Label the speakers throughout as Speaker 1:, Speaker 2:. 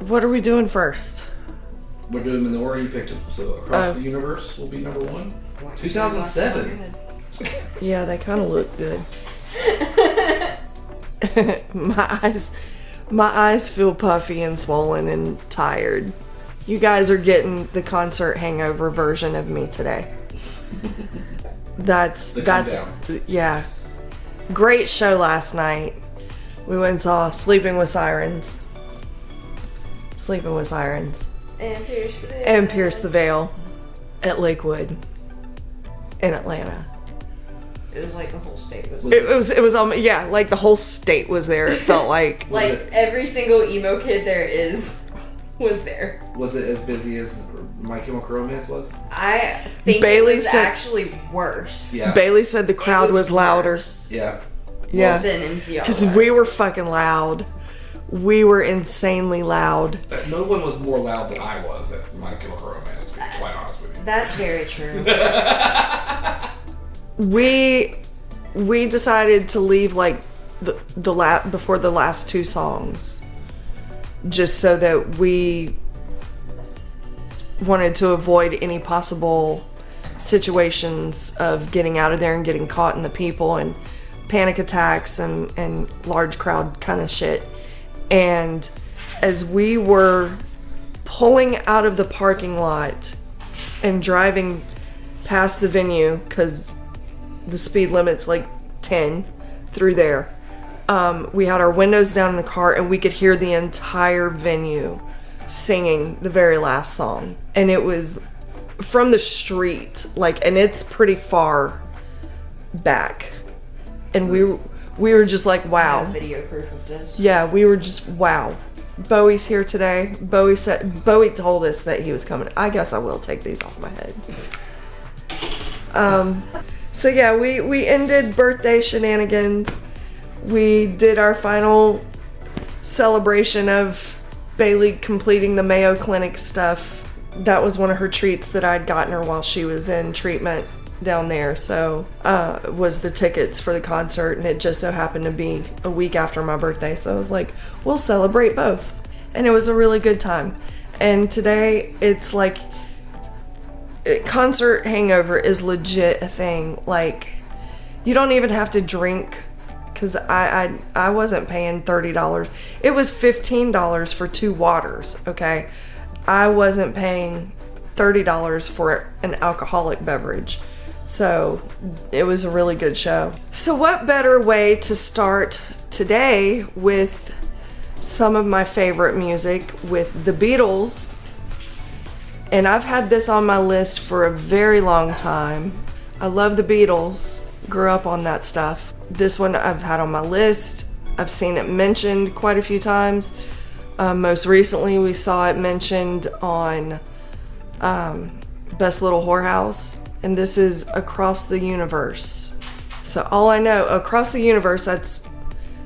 Speaker 1: What are we doing first?
Speaker 2: We're doing them in the order you picked them. So Across the Universe will be number 1. 2007.
Speaker 1: Yeah, they kind of look good. My eyes feel puffy and swollen and tired. You guys are getting the concert hangover version of me today. That's yeah. Great show last night. We went and saw Sleeping with Sirens. And Pierce the Veil at Lakewood in Atlanta.
Speaker 3: It was like the whole state was there.
Speaker 1: It was like the whole state was there. It felt like
Speaker 3: every single emo kid there was there.
Speaker 2: Was it as busy as My Chemical Romance was?
Speaker 3: I think Bailey it was actually worse.
Speaker 1: Yeah. Bailey said the crowd was louder.
Speaker 2: Yeah.
Speaker 1: Yeah.
Speaker 3: Than MCR.
Speaker 1: Because we were fucking loud. We were insanely loud.
Speaker 2: No one was more loud than I was at My Chemical Romance, to be quite honest with you.
Speaker 3: That's very true.
Speaker 1: We decided to leave like before the last 2 songs, just so that we wanted to avoid any possible situations of getting out of there and getting caught in the people and panic attacks and large crowd kind of shit. And as we were pulling out of the parking lot and driving past the venue, because the speed limit's like 10 through there, we had our windows down in the car and we could hear the entire venue singing the very last song. And it was from the street, and it's pretty far back. And we were just like, wow.
Speaker 3: I have video proof of this.
Speaker 1: Yeah, we were just, wow. Bowie's here today. Bowie told us that he was coming. I guess I will take these off my head. So yeah, we ended birthday shenanigans. We did our final celebration of Bailey completing the Mayo Clinic stuff. That was one of her treats that I'd gotten her while she was in treatment down there. So was the tickets for the concert, and it just so happened to be a week after my birthday. So I was like, we'll celebrate both. And it was a really good time. And today it's like, concert hangover is legit a thing. Like, you don't even have to drink, because I wasn't paying $30. It was $15 for 2 waters, okay? I wasn't paying $30 for an alcoholic beverage. So it was a really good show. So what better way to start today with some of my favorite music with the Beatles. And I've had this on my list for a very long time. I love the Beatles. Grew up on that stuff. This one I've had on my list. I've seen it mentioned quite a few times. Most recently we saw it mentioned on Best Little Whorehouse. And this is Across the Universe. So all I know, Across the Universe, that's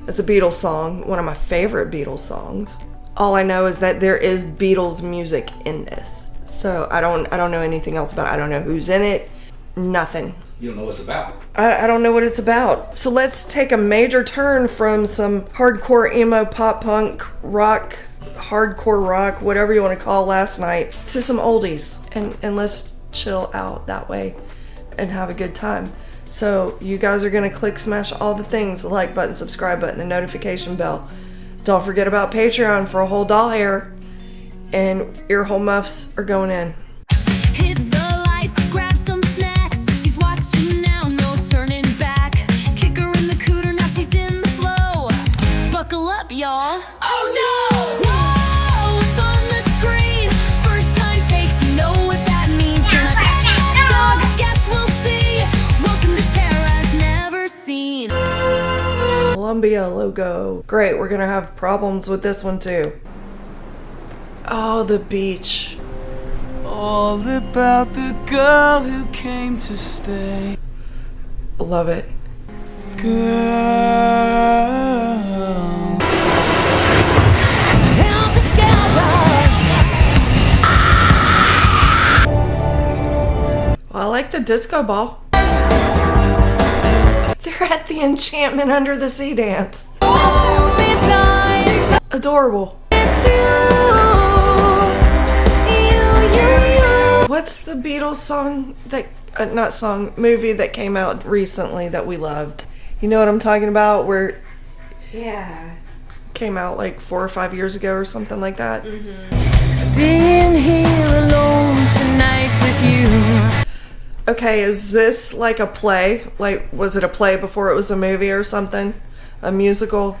Speaker 1: a Beatles song, one of my favorite Beatles songs. All I know is that there is Beatles music in this. So I don't know anything else about it. I don't know who's in it. Nothing.
Speaker 2: You don't know what it's about.
Speaker 1: I don't know what it's about. So let's take a major turn from some hardcore emo, pop punk, rock, hardcore rock, whatever you want to call last night, to some oldies. And let's chill out that way and have a good time. So you guys are going to click smash all the things, the like button, subscribe button, the notification bell. Don't forget about Patreon for a whole doll hair, and earhole muffs are going in.
Speaker 4: Hit the lights, grab some snacks. She's watching now, no turning back. Kick her in the cooter, now she's in the flow. Buckle up, y'all. Oh no! Whoa, it's on the screen. First time takes, you know what that means. Gonna get that dog, guess we'll see. Welcome to Terra's Never Seen.
Speaker 1: Columbia logo. Great, we're gonna have problems with this one too. Oh, the beach.
Speaker 5: All about the girl who came to stay.
Speaker 1: Love it.
Speaker 5: Girl.
Speaker 4: Help this girl
Speaker 1: Well, I like the disco ball. They're at the Enchantment Under the Sea dance. Adorable.
Speaker 4: run.
Speaker 1: What's the Beatles song that, not song, movie that came out recently that we loved? You know what I'm talking about? Where
Speaker 3: Yeah.
Speaker 1: came out like 4 or 5 years ago or something like that.
Speaker 4: Being here alone tonight with you.
Speaker 1: Okay, is this like a play? Like, was it a play before it was a movie or something? A musical?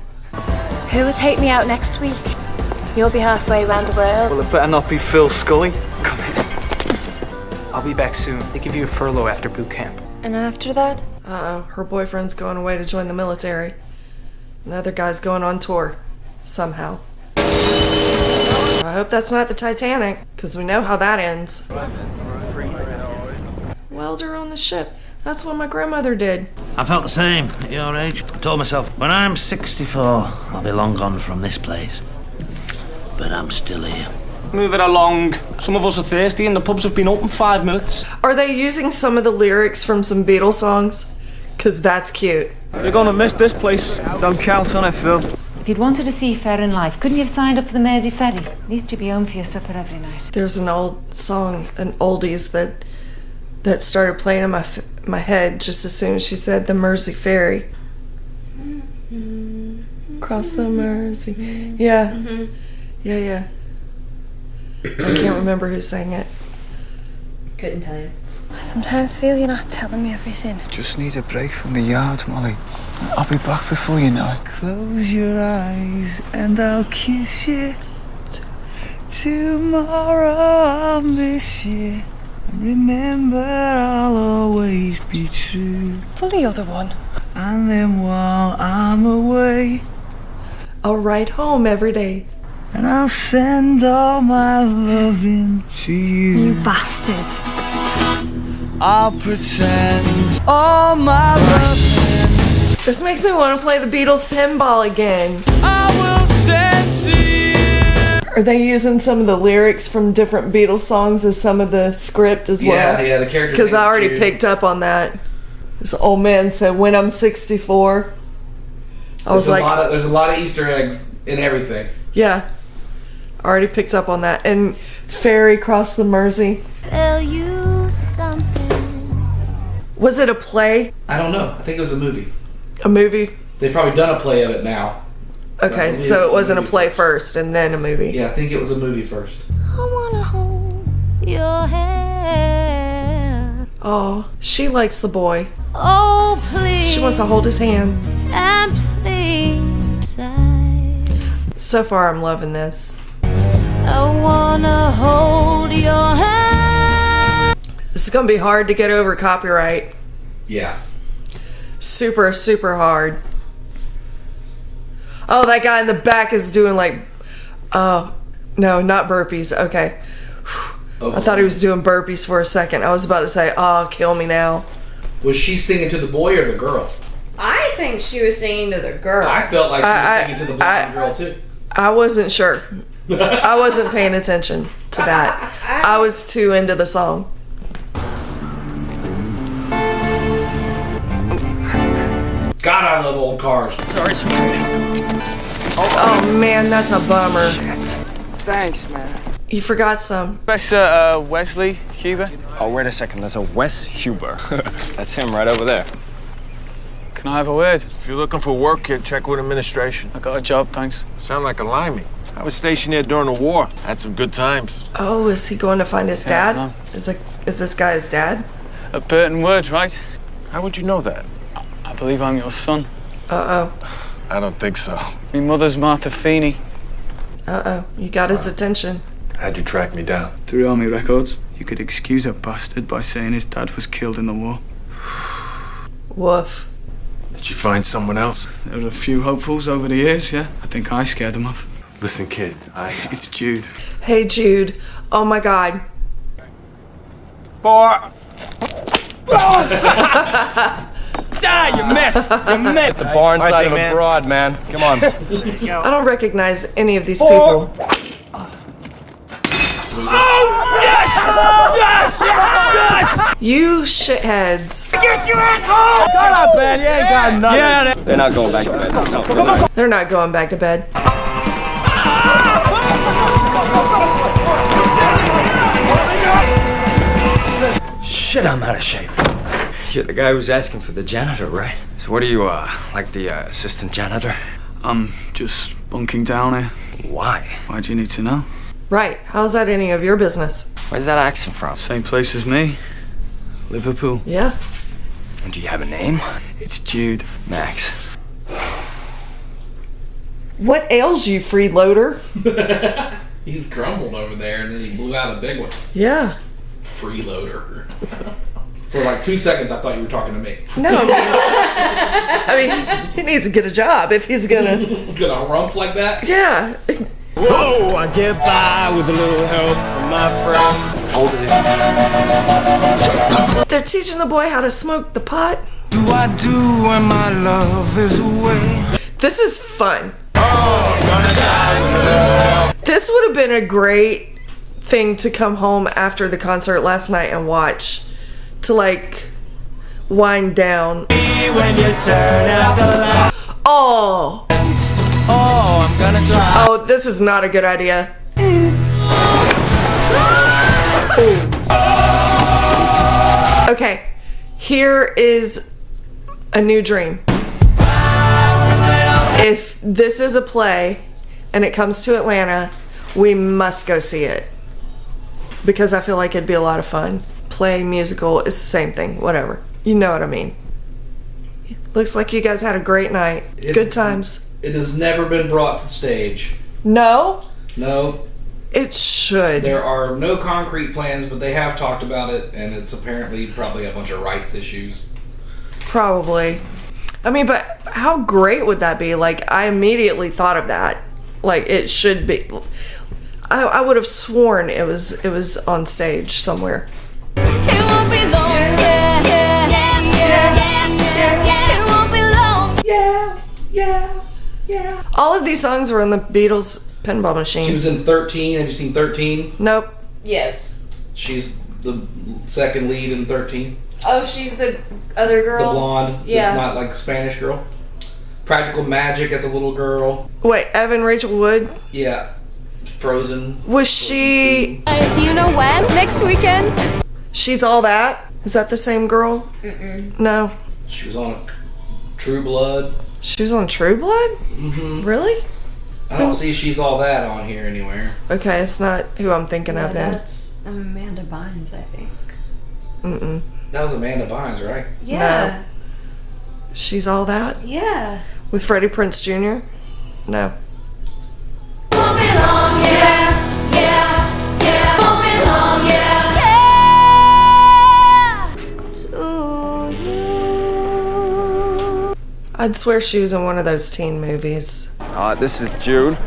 Speaker 6: Who will take me out next week? You'll be halfway around the world.
Speaker 5: Well, it better not be Phil Scully. Come in. I'll be back soon. They give you a furlough after boot camp.
Speaker 6: And after that?
Speaker 1: Uh-oh, her boyfriend's going away to join the military. And the other guy's going on tour. Somehow. I hope that's not the Titanic, because we know how that ends. Welder on the ship. That's what my grandmother did.
Speaker 7: I felt the same at your age. I told myself, when I'm 64, I'll be long gone from this place. But I'm still here.
Speaker 8: Move it along. Some of us are thirsty and the pubs have been open 5 minutes.
Speaker 1: Are they using some of the lyrics from some Beatles songs? Because that's cute.
Speaker 8: You're gonna miss this place.
Speaker 5: Don't count on it, Phil.
Speaker 9: If you'd wanted a seafaring life, couldn't you have signed up for the Mersey ferry? At least you'd be home for your supper every night.
Speaker 1: There's an old song, an oldies that started playing in my head just as soon as she said the Mersey ferry. Cross the Mersey. Yeah. Yeah. I can't remember who sang it.
Speaker 3: Couldn't tell you.
Speaker 6: I sometimes feel you're not telling me everything.
Speaker 5: Just need a break from the yard, Molly. I'll be back before you know it. Close your eyes and I'll kiss you. Tomorrow I'll miss you. Remember, I'll always be true.
Speaker 6: Well, the other one.
Speaker 5: And then while I'm away,
Speaker 1: I'll ride home every day.
Speaker 5: and I'll send all my loving to you.
Speaker 6: You bastard.
Speaker 5: I'll pretend all my loving
Speaker 1: This makes me want to play the Beatles pinball again.
Speaker 5: I will send to you.
Speaker 1: Are they using some of the lyrics from different Beatles songs as some of the script as well?
Speaker 2: Yeah, the characters.
Speaker 1: Because I already
Speaker 2: Jude.
Speaker 1: picked up on that. This old man said, when I'm 64. I was like,
Speaker 2: There's a lot of Easter eggs in everything.
Speaker 1: yeah. I already picked up on that. And ferry cross the Mersey.
Speaker 6: Tell you something.
Speaker 1: Was it a play?
Speaker 2: I don't know. I think it was a movie.
Speaker 1: A movie?
Speaker 2: They've probably done a play of it now. I
Speaker 1: Okay,
Speaker 2: believe
Speaker 1: so it wasn't a
Speaker 2: movie
Speaker 1: play first and then a movie.
Speaker 2: Yeah, I think it was a movie first.
Speaker 6: I wanna hold your hand.
Speaker 1: Oh, she likes the boy.
Speaker 6: Oh, please.
Speaker 1: She wants to hold his hand.
Speaker 6: And please,
Speaker 1: So far, I'm loving this.
Speaker 6: I wanna hold your hand.
Speaker 1: This is going to be hard to get over copyright.
Speaker 2: Yeah.
Speaker 1: Super, super hard. Oh, that guy in the back is doing like, oh, no, not burpees. Okay.
Speaker 2: Oh.
Speaker 1: I thought he was doing burpees for a second. I was about to say, oh, kill me now.
Speaker 2: Was she singing to the boy or the girl?
Speaker 3: I think she was singing to the girl.
Speaker 2: I felt like she was singing to the boy and the girl too.
Speaker 1: I wasn't sure. I wasn't paying attention to that. I was too into the song.
Speaker 2: God, I love old cars.
Speaker 5: Sorry.
Speaker 1: Oh, man, that's a bummer.
Speaker 5: Thanks, man.
Speaker 1: You forgot some.
Speaker 5: Professor Wesley Huber.
Speaker 8: Oh, wait a second. There's a Wes Huber. That's him right over there.
Speaker 5: Can I have a word?
Speaker 10: If you're looking for work, kid, check with administration.
Speaker 5: I got a job, thanks.
Speaker 10: Sound like a limey. I was stationed there during the war. Had some good times.
Speaker 1: Oh, is he going to find his dad?
Speaker 5: no.
Speaker 1: Is this guy his dad?
Speaker 5: At Burton Wood, right?
Speaker 10: How would you know that?
Speaker 5: I believe I'm your son.
Speaker 1: Uh-oh.
Speaker 10: I don't think so.
Speaker 5: My mother's Martha Feeney.
Speaker 1: Uh-oh. You got his attention.
Speaker 10: How'd you track me down?
Speaker 5: Through army records. You could excuse a bastard by saying his dad was killed in the war.
Speaker 1: Woof.
Speaker 10: Did you find someone else?
Speaker 5: There were a few hopefuls over the years, yeah. I think I scared them off.
Speaker 10: Listen, kid,
Speaker 5: It's Jude.
Speaker 1: Hey, Jude. Oh, my God.
Speaker 8: You missed! You missed! The barn side of a broad, man. Come on.
Speaker 1: I don't recognize any of these people. You shitheads.
Speaker 8: Get you asshole! Shut up, man. You ain't got nothing. Yeah, they're not going back to bed. No.
Speaker 1: They're not going back to bed.
Speaker 8: Shit, I'm out of shape. You're the guy who's asking for the janitor, right? So what are you, like the assistant janitor?
Speaker 5: I'm just bunking down here.
Speaker 8: Why?
Speaker 5: Why do you need to know?
Speaker 1: Right. How's that any of your business?
Speaker 8: Where's that accent from?
Speaker 5: Same place as me. Liverpool.
Speaker 1: Yeah.
Speaker 8: And do you have a name?
Speaker 5: It's Jude.
Speaker 8: Max.
Speaker 1: What ails you, freeloader?
Speaker 2: He's grumbled over there, and then he blew out a big one.
Speaker 1: Yeah.
Speaker 2: Freeloader. For like 2 seconds, I thought you were talking to me.
Speaker 1: No, I mean, he needs to get a job if he's gonna
Speaker 2: rump like that.
Speaker 1: Yeah.
Speaker 8: Whoa! I get by with a little help from my friends. Hold it.
Speaker 1: They're teaching the boy how to smoke the pot.
Speaker 5: Do I do when my love is away?
Speaker 1: This is fun.
Speaker 5: Oh,
Speaker 1: this would have been a great thing to come home after the concert last night and watch, to like wind down.
Speaker 5: When you turn out the light.
Speaker 1: Oh,
Speaker 5: I'm gonna try.
Speaker 1: Oh, this is not a good idea. Okay, here is a new dream. If this is a play and it comes to Atlanta, we must go see it, because I feel like it'd be a lot of fun. Play, musical, it's the same thing, whatever. You know what I mean. Looks like you guys had a great night. Good times.
Speaker 2: It has never been brought to stage.
Speaker 1: No?
Speaker 2: No.
Speaker 1: It should.
Speaker 2: There are no concrete plans, but they have talked about it, and it's apparently probably a bunch of rights issues.
Speaker 1: Probably. I mean, but how great would that be? Like, I immediately thought of that. Like, it should be. I would have sworn it was on stage somewhere.
Speaker 4: It won't be long. Yeah, yeah, yeah, yeah, yeah. It won't be long.
Speaker 2: Yeah, yeah, yeah.
Speaker 1: All of these songs were on the Beatles pinball machine.
Speaker 2: She was in 13. Have you seen 13?
Speaker 1: Nope.
Speaker 3: Yes.
Speaker 2: She's the second lead in 13.
Speaker 3: Oh, she's the other girl?
Speaker 2: The blonde.
Speaker 3: Yeah.
Speaker 2: That's not like a Spanish girl. Practical Magic as a little girl.
Speaker 1: Wait, Evan Rachel Wood?
Speaker 2: Yeah. Frozen.
Speaker 1: Was she...
Speaker 6: Do you know when? Next weekend?
Speaker 1: She's All That? Is that the same girl?
Speaker 3: Mm-mm.
Speaker 1: No.
Speaker 2: She was on True Blood.
Speaker 1: She was on True Blood?
Speaker 2: Mm-hmm.
Speaker 1: Really?
Speaker 2: I don't see She's All That on here anywhere.
Speaker 1: Okay, it's not who I'm thinking of then.
Speaker 3: That's Amanda Bynes, I think.
Speaker 1: Mm-mm.
Speaker 2: That was Amanda Bynes, right?
Speaker 3: Yeah.
Speaker 1: No. She's All That?
Speaker 3: Yeah.
Speaker 1: With Freddie Prinze Jr.? No.
Speaker 4: Won't be long, yeah, yeah, yeah. Won't be long, yeah, yeah. To you.
Speaker 1: I'd swear she was in one of those teen movies.
Speaker 8: This is Jude.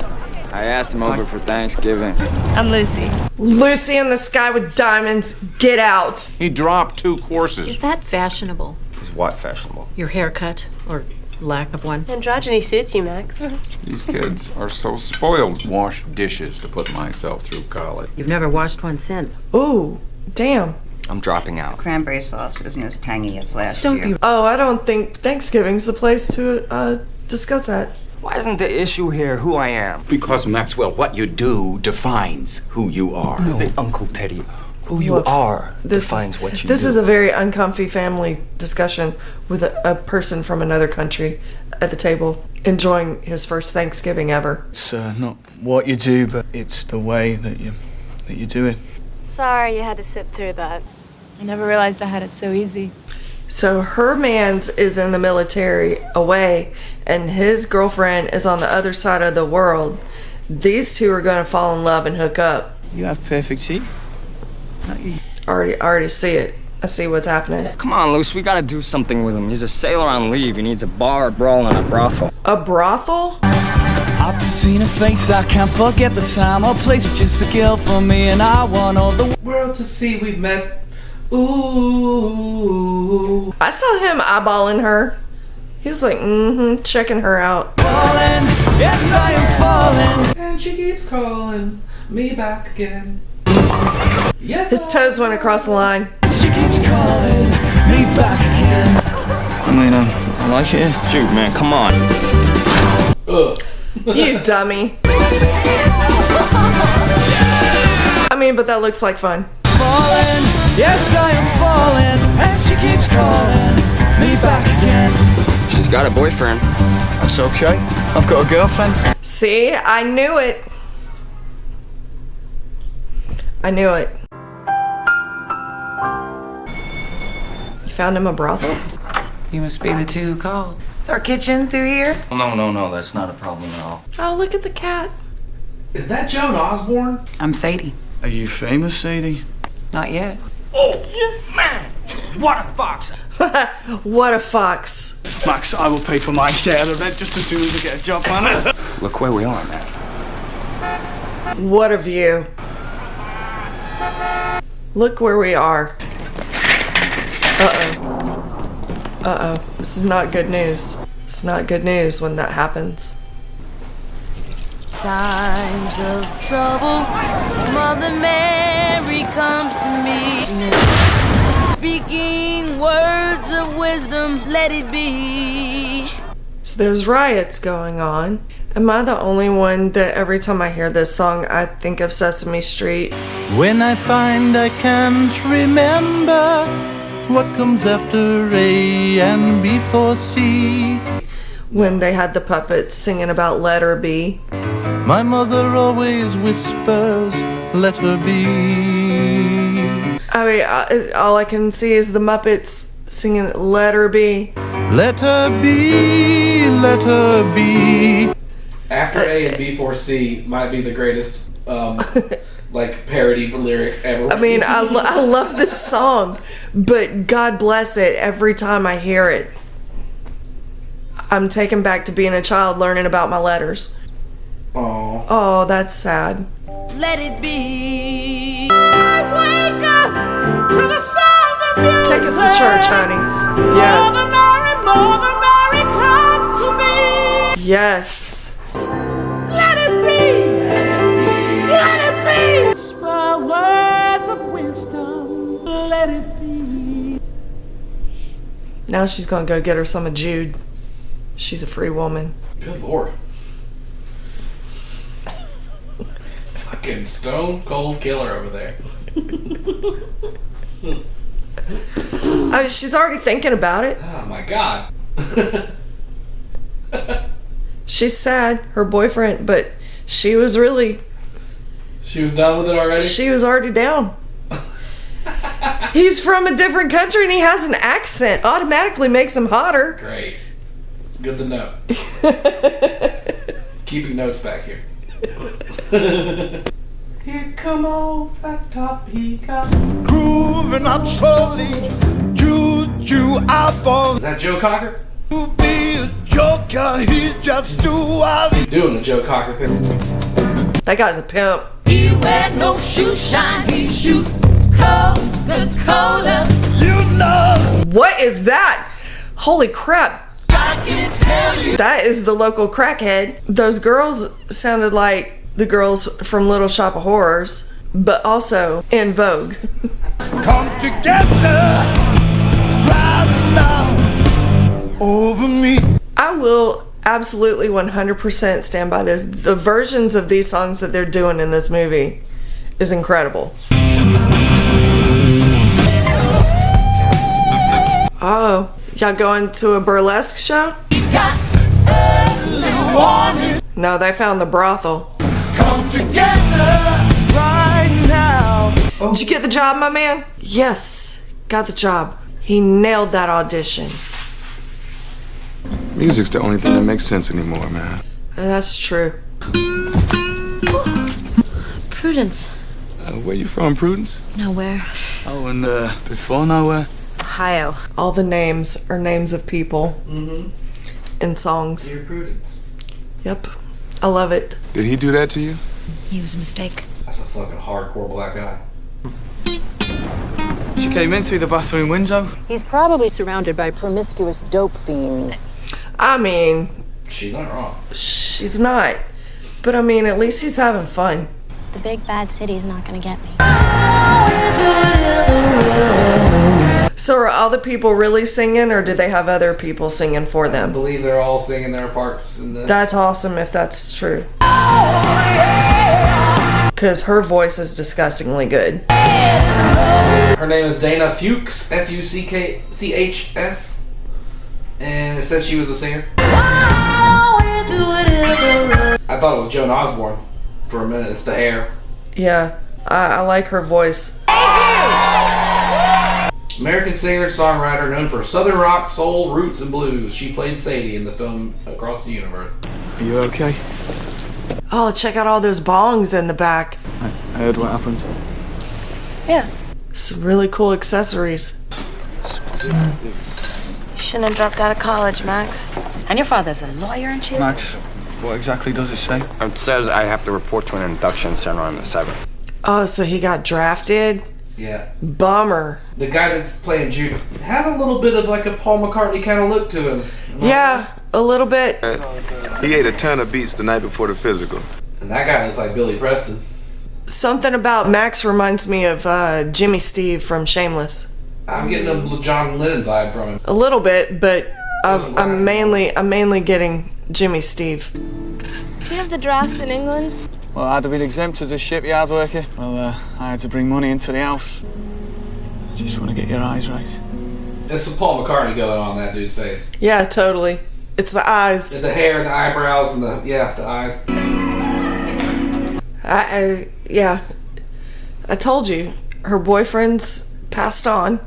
Speaker 8: I asked him over for Thanksgiving.
Speaker 9: I'm Lucy.
Speaker 1: Lucy in the Sky with Diamonds, get out!
Speaker 10: He dropped 2 courses.
Speaker 11: Is that fashionable?
Speaker 8: Is what fashionable?
Speaker 11: Your haircut, or lack of one?
Speaker 6: Androgyny suits you, Max.
Speaker 10: These kids are so spoiled. Wash dishes to put myself through college.
Speaker 11: You've never washed one since.
Speaker 1: Ooh, damn.
Speaker 8: I'm dropping out.
Speaker 12: Cranberry sauce isn't as tangy as last
Speaker 11: Don't
Speaker 12: year.
Speaker 11: be.
Speaker 1: Oh, I don't think Thanksgiving's the place to discuss that.
Speaker 8: Why isn't the issue here who I am?
Speaker 13: Because, Maxwell, what you do defines who you are.
Speaker 8: No, Uncle Teddy. Who you
Speaker 1: Look,
Speaker 8: are defines what you do.
Speaker 1: This is a very uncomfy family discussion with a person from another country at the table enjoying his first Thanksgiving ever.
Speaker 5: It's not what you do, but it's the way that you do it.
Speaker 6: Sorry you had to sit through that.
Speaker 9: I never realized I had it so easy.
Speaker 1: So her man's is in the military away, and his girlfriend is on the other side of the world. These two are going to fall in love and hook up.
Speaker 5: You have perfect teeth. Not you.
Speaker 1: I already see it. I see what's happening.
Speaker 8: Come on, Luce, we gotta do something with him. He's a sailor on leave. He needs a bar, a brawl, and a brothel.
Speaker 1: A brothel?
Speaker 5: I've seen her face, I can't forget the time or place. It's just a girl for me, and I want all the
Speaker 2: world to see we've met. Ooh.
Speaker 1: I saw him eyeballing her. He was like, checking her out.
Speaker 5: Falling, yes, I am falling.
Speaker 2: And she keeps calling me back again. Yes.
Speaker 1: His toes went across the line.
Speaker 5: She keeps calling me back again. I mean, I like it.
Speaker 8: Jude, man, come on.
Speaker 2: Ugh.
Speaker 1: You dummy. I mean, but that looks like fun.
Speaker 5: Falling, Yes, I am falling, and she keeps calling me back again.
Speaker 8: She's got a boyfriend.
Speaker 5: That's okay. I've got a girlfriend.
Speaker 1: See, I knew it. I knew it. You found him a brothel?
Speaker 14: You must be the two who called. Is our kitchen through here?
Speaker 13: No, that's not a problem at all.
Speaker 1: Oh, look at the cat.
Speaker 2: Is that Joan Osborne?
Speaker 14: I'm Sadie.
Speaker 5: Are you famous, Sadie?
Speaker 14: Not yet.
Speaker 13: Oh, man! What a fox!
Speaker 1: What a fox.
Speaker 5: Max, I will pay for my share of it just as soon as I get a job, man.
Speaker 8: Look where we are, man.
Speaker 1: What a view. Look where we are. Uh-oh. Uh-oh. This is not good news. It's not good news when that happens.
Speaker 4: Times of trouble, Mother Mary comes to me, speaking words of wisdom, let it be.
Speaker 1: So there's riots going on. Am I the only one that every time I hear this song, I think of Sesame Street?
Speaker 15: When I find I can't remember what comes after A and before C.
Speaker 1: When they had the puppets singing about letter B.
Speaker 15: My mother always whispers, let her be.
Speaker 1: I mean, all I can see is the Muppets singing letter B.
Speaker 15: Let her be, let her be.
Speaker 2: After A and before C might be the greatest like parody lyric ever.
Speaker 1: I mean, I love this song, but God bless it every time I hear it. I'm taken back to being a child learning about my letters.
Speaker 2: Aww.
Speaker 1: Oh, that's sad.
Speaker 4: Let it be. I wake up to the sound of music.
Speaker 1: Take us to church, honey. Yes.
Speaker 4: Mother Mary comes to me.
Speaker 1: Yes.
Speaker 4: Let it be. Let it be. Whisper words of wisdom. Let it be.
Speaker 1: Now she's gonna go get her some of Jude. She's a free woman.
Speaker 2: Good lord. Fucking stone cold killer over there.
Speaker 1: She's already thinking about it.
Speaker 2: Oh my god.
Speaker 1: She's sad, her boyfriend, but she was done with
Speaker 2: it already?
Speaker 1: She was already down. He's from a different country and he has an accent. Automatically makes him hotter.
Speaker 2: Great. Good to know. Keeping notes back here.
Speaker 15: Here come old flat top, he got grooving up slowly. Juju eyeballs.
Speaker 2: Is that Joe Cocker?
Speaker 15: To be a joker, he just do what he
Speaker 2: doing the Joe Cocker thing.
Speaker 1: That guy's a pimp.
Speaker 4: He wear no shoe shine, he shoot Coca-Cola.
Speaker 15: You know.
Speaker 1: What is that? Holy crap.
Speaker 4: I can tell you.
Speaker 1: That is the local crackhead. Those girls sounded like the girls from Little Shop of Horrors, but also in vogue.
Speaker 15: Come together right now over me.
Speaker 1: I will absolutely 100% stand by this. The versions of these songs that they're doing in this movie is incredible. Oh, y'all going to a burlesque show? No, they found the brothel.
Speaker 15: Come together right now.
Speaker 1: Did you get the job, my man? Yes, got the job. He nailed that audition.
Speaker 10: Music's the only thing that makes sense anymore, man.
Speaker 1: That's true.
Speaker 11: Prudence.
Speaker 10: Where you from, Prudence?
Speaker 11: Nowhere.
Speaker 5: Oh, and before nowhere?
Speaker 11: Ohio.
Speaker 1: All the names are names of people in songs.
Speaker 2: Dear Prudence.
Speaker 1: Yep, I love it.
Speaker 10: Did he do that to you?
Speaker 11: He was a mistake.
Speaker 2: That's a fucking hardcore black guy.
Speaker 5: She came in through the bathroom window.
Speaker 11: He's probably surrounded by promiscuous dope fiends.
Speaker 1: I mean,
Speaker 2: she's not wrong.
Speaker 1: She's not. But I mean, at least he's having fun.
Speaker 16: The big bad city's not gonna get me.
Speaker 1: So are all the people really singing, or do they have other people singing for
Speaker 2: I
Speaker 1: them?
Speaker 2: believe they're all singing their parts in this.
Speaker 1: That's awesome if that's true. because her voice is disgustingly good.
Speaker 2: Her name is Dana Fuchs, Fuckhs, and it said she was a singer. I thought it was Joan Osborne for a minute. It's the hair.
Speaker 1: Yeah, I like her voice.
Speaker 2: American singer, songwriter, known for southern rock, soul, roots, and blues. She played Sadie in the film Across the Universe.
Speaker 5: Are you okay?
Speaker 1: Oh, check out all those bongs in the back.
Speaker 5: I heard what happened.
Speaker 16: Yeah.
Speaker 1: Some really cool accessories.
Speaker 16: You shouldn't have dropped out of college, Max.
Speaker 9: And your father's a lawyer and shit?
Speaker 5: Max, what exactly does it say?
Speaker 8: It says I have to report to an induction center on the 7th.
Speaker 1: Oh, so he got drafted?
Speaker 2: Yeah.
Speaker 1: Bummer.
Speaker 2: The guy that's playing Jude has a little bit of like a Paul McCartney kind of look to him.
Speaker 1: Yeah, a little bit.
Speaker 17: He ate a ton of beats the night before the physical.
Speaker 2: And that guy looks like Billy Preston.
Speaker 1: Something about Max reminds me of Jimmy Steve from Shameless.
Speaker 2: I'm getting a John Lennon vibe from him.
Speaker 1: A little bit, but I'm mainly getting Jimmy Steve.
Speaker 16: Do you have the draft in England?
Speaker 5: Well, I'd have been exempt as a shipyard worker. Well, I had to bring money into the house. Just want to get your eyes right.
Speaker 2: There's some Paul McCartney going on that dude's face.
Speaker 1: Yeah, totally. It's the eyes.
Speaker 2: The hair, the eyebrows, and the eyes.
Speaker 1: Yeah. I told you, her boyfriend's passed on,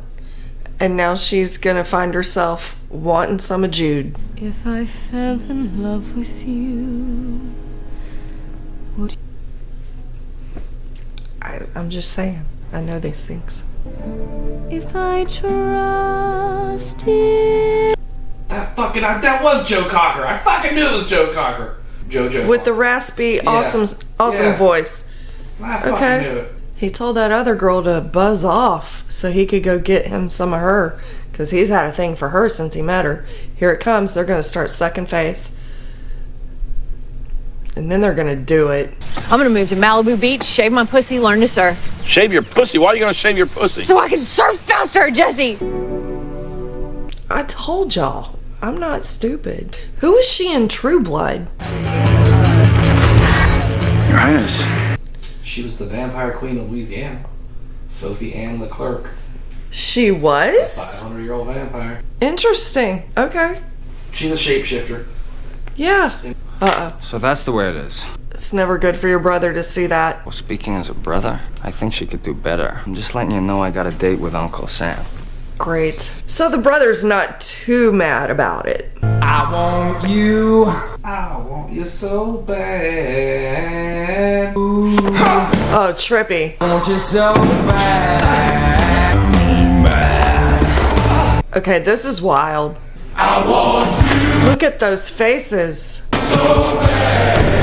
Speaker 1: and now she's gonna find herself wanting some of Jude.
Speaker 4: If I fell in love with you, would
Speaker 1: I'm just saying, I know these things.
Speaker 4: if I trusted?
Speaker 2: That was Joe Cocker. I fucking knew it was Joe Cocker. Jojo.
Speaker 1: With the raspy, awesome voice.
Speaker 2: I fucking knew it.
Speaker 1: He told that other girl to buzz off so he could go get him some of her, because he's had a thing for her since he met her. Here it comes. They're going to start sucking face. And then they're going to do it.
Speaker 11: I'm gonna move to Malibu Beach, shave my pussy, learn to surf.
Speaker 18: Shave your pussy? Why are you gonna shave your pussy?
Speaker 11: So I can surf faster, Jesse!
Speaker 1: I told y'all, I'm not stupid. Who is she in True Blood?
Speaker 5: Your Highness.
Speaker 2: She was the vampire queen of Louisiana. Sophie Ann Leclerc.
Speaker 1: She was?
Speaker 2: 500-year-old vampire.
Speaker 1: Interesting. Okay.
Speaker 2: She's a shapeshifter.
Speaker 1: Yeah.
Speaker 8: So that's the way it is.
Speaker 1: It's never good for your brother to see that.
Speaker 8: Well, speaking as a brother, I think she could do better. I'm just letting you know I got a date with Uncle Sam.
Speaker 1: Great. So the brother's not too mad about it.
Speaker 2: I want you so bad.
Speaker 1: Oh, trippy.
Speaker 2: I want you so bad.
Speaker 1: Okay, this is wild.
Speaker 2: I want you.
Speaker 1: Look at those faces.
Speaker 2: So bad.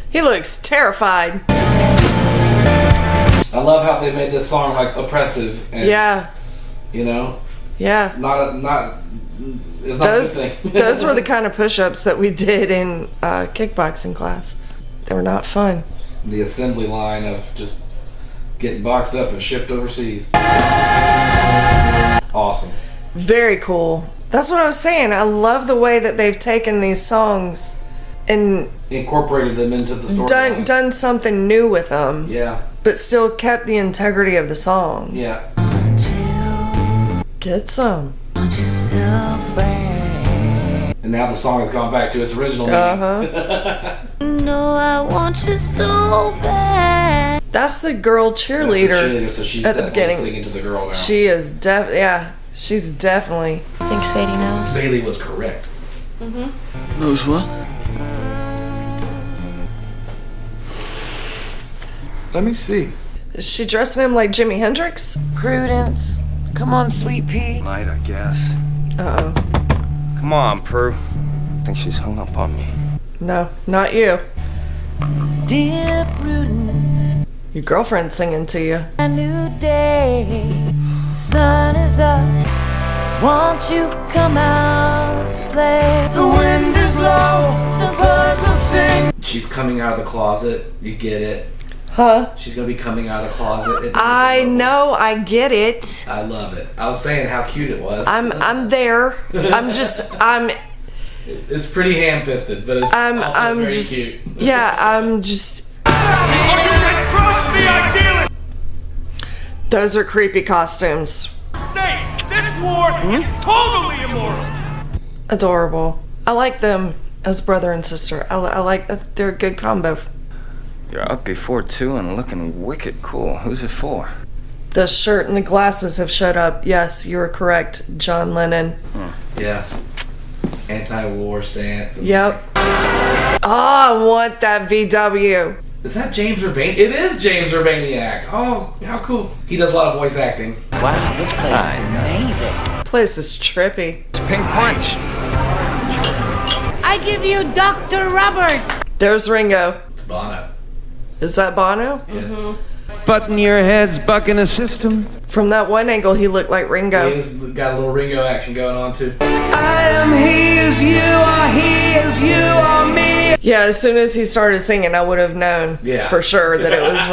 Speaker 1: He looks terrified.
Speaker 2: I love how they made this song like oppressive. And,
Speaker 1: yeah.
Speaker 2: You know.
Speaker 1: Yeah.
Speaker 2: It's not a good thing.
Speaker 1: Those were the kind of push-ups that we did in kickboxing class. They were not fun.
Speaker 2: The assembly line of just getting boxed up and shipped overseas. Awesome.
Speaker 1: Very cool. That's what I was saying. I love the way that they've taken these songs and
Speaker 2: incorporated them into the story.
Speaker 1: Done something new with them.
Speaker 2: Yeah.
Speaker 1: But still kept the integrity of the song.
Speaker 2: Yeah.
Speaker 1: Get some.
Speaker 2: And now the song has gone back to its original meaning.
Speaker 4: No, I want you so bad.
Speaker 1: That's the girl cheerleader,
Speaker 2: so she's
Speaker 1: at the beginning.
Speaker 2: Singing to the girl now.
Speaker 1: She is she's definitely.
Speaker 16: I think Sadie knows.
Speaker 2: Bailey was correct.
Speaker 5: Knows what?
Speaker 17: Let me see.
Speaker 1: Is she dressing him like Jimi Hendrix?
Speaker 14: Prudence. Come on, sweet pea.
Speaker 8: Might, I guess.
Speaker 1: Uh-oh.
Speaker 8: Come on, Prue. I think she's hung up on me.
Speaker 1: No, not you.
Speaker 4: Dear Prudence,
Speaker 1: your girlfriend's singing to you.
Speaker 4: A new day, the sun is up. Won't you come out to play? The wind is low, the birds will sing.
Speaker 2: She's coming out of the closet. You get it.
Speaker 1: Huh?
Speaker 2: She's gonna be coming out of the closet.
Speaker 1: I know, I get it.
Speaker 2: I love it. I was saying how cute it was.
Speaker 1: I'm there. I'm
Speaker 2: It's pretty ham-fisted, but it's also very cute.
Speaker 1: Yeah, I'm just. Those are creepy costumes.
Speaker 19: Say, this war is totally immoral.
Speaker 1: Adorable. I like them as brother and sister. I like that. They're a good combo.
Speaker 8: You're up before 2 and looking wicked cool. Who's it for?
Speaker 1: The shirt and the glasses have showed up. Yes, you were correct, John Lennon.
Speaker 2: Yeah. Anti-war stance.
Speaker 1: Yep. Oh, I want that VW.
Speaker 2: Is that James Urbaniak? It is James Urbaniak. Oh, how cool. He does a lot of voice acting.
Speaker 13: Wow, this place is amazing.
Speaker 1: Place is trippy.
Speaker 8: It's Pink Punch.
Speaker 20: I give you Dr. Robert.
Speaker 1: There's Ringo.
Speaker 2: It's Bono.
Speaker 1: Is that Bono?
Speaker 2: Yeah.
Speaker 1: Mm-hmm.
Speaker 21: Button your heads, bucking a system.
Speaker 1: From that one angle, he looked like Ringo.
Speaker 2: He's got a little Ringo action going on, too.
Speaker 21: I am he is you, or he is you, or me.
Speaker 1: Yeah, as soon as he started singing, I would have known for sure that it was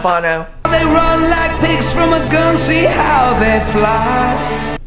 Speaker 1: Bono.
Speaker 21: They run like pigs from a gun, see how they fly.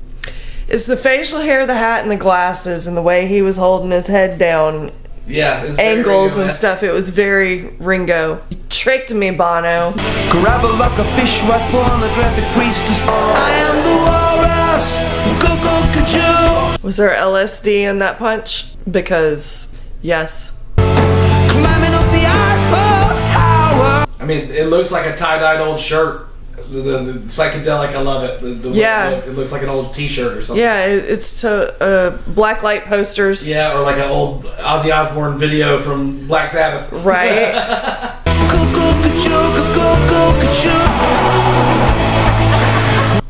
Speaker 1: It's the facial hair, the hat, and the glasses, and the way he was holding his head down.
Speaker 2: Yeah,
Speaker 1: angles and stuff. It was very Ringo. You tricked me, Bono.
Speaker 21: Grab a like a fish, right pornographic priestess. I am the walrus. Go, Kajoo.
Speaker 1: Was there LSD in that punch? Because, yes.
Speaker 21: Climbing up the Eiffel Tower.
Speaker 2: I mean, it looks like a tie-dyed old shirt. The psychedelic, I love it. The way it looks like an old T-shirt or something.
Speaker 1: Yeah, it's to blacklight posters.
Speaker 2: Yeah, or like an old Ozzy Osbourne video from Black Sabbath.
Speaker 1: Right.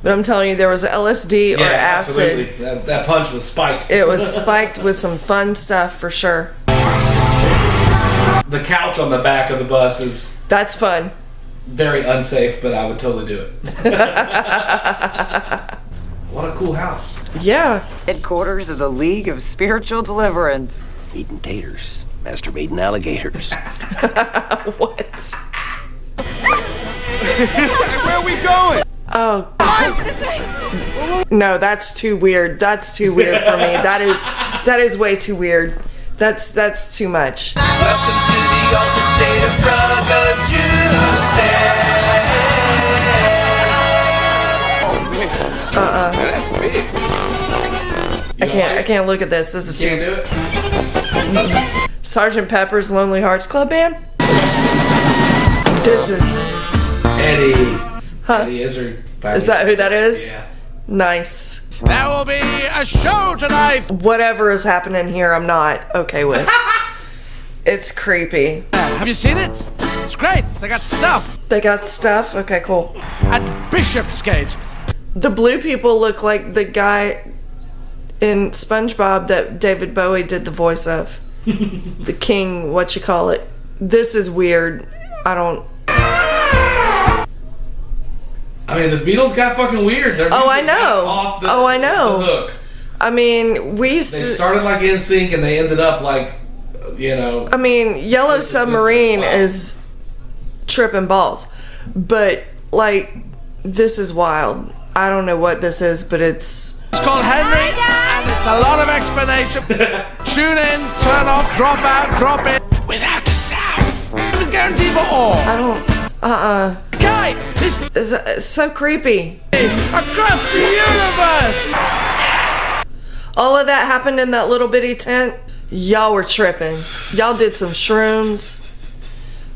Speaker 1: But I'm telling you, there was LSD or acid.
Speaker 2: Absolutely. That punch was spiked.
Speaker 1: It was spiked with some fun stuff for sure.
Speaker 2: The couch on the back of the bus is...
Speaker 1: That's fun.
Speaker 2: Very unsafe, but I would totally do it. What a cool house.
Speaker 1: Yeah.
Speaker 14: Headquarters of the League of Spiritual Deliverance.
Speaker 22: Eating taters. Masturbating alligators.
Speaker 1: What?
Speaker 21: Where are we going?
Speaker 1: Oh. No, that's too weird. That's too weird for me. That is way too weird. That's too much.
Speaker 21: Welcome to the altered state of drug
Speaker 22: That's big.
Speaker 1: I can't look at this. This is
Speaker 2: Can't do it.
Speaker 1: Sgt. Pepper's Lonely Hearts Club Band. This is
Speaker 2: Eddie.
Speaker 1: Huh?
Speaker 2: Eddie Izzard.
Speaker 1: Is that who that is?
Speaker 2: Yeah.
Speaker 1: Nice.
Speaker 21: There will be a show tonight.
Speaker 1: Whatever is happening here, I'm not okay with. It's creepy.
Speaker 21: Have you seen it? It's great. They got stuff.
Speaker 1: They got stuff? Okay, cool.
Speaker 21: At Bishopsgate.
Speaker 1: The blue people look like the guy in SpongeBob that David Bowie did the voice of. The king, what you call it. This is weird.
Speaker 2: I mean, the Beatles got fucking weird. Their
Speaker 1: Oh, I
Speaker 2: music got
Speaker 1: know.
Speaker 2: off the,
Speaker 1: Oh, I know.
Speaker 2: the hook.
Speaker 1: I mean, we used
Speaker 2: They
Speaker 1: to...
Speaker 2: started like NSYNC and they ended up like, you know...
Speaker 1: I mean, Yellow Submarine is tripping balls. But, like, this is wild. I don't know what this is, but it's...
Speaker 21: It's called Henry, and it's a lot of explanation. Tune in, turn off, drop out, drop in. Without a sound. It was guaranteed for all.
Speaker 1: I don't...
Speaker 21: Guy,
Speaker 1: it's so creepy.
Speaker 21: Across the universe.
Speaker 1: All of that happened in that little bitty tent. Y'all were tripping. Y'all did some shrooms,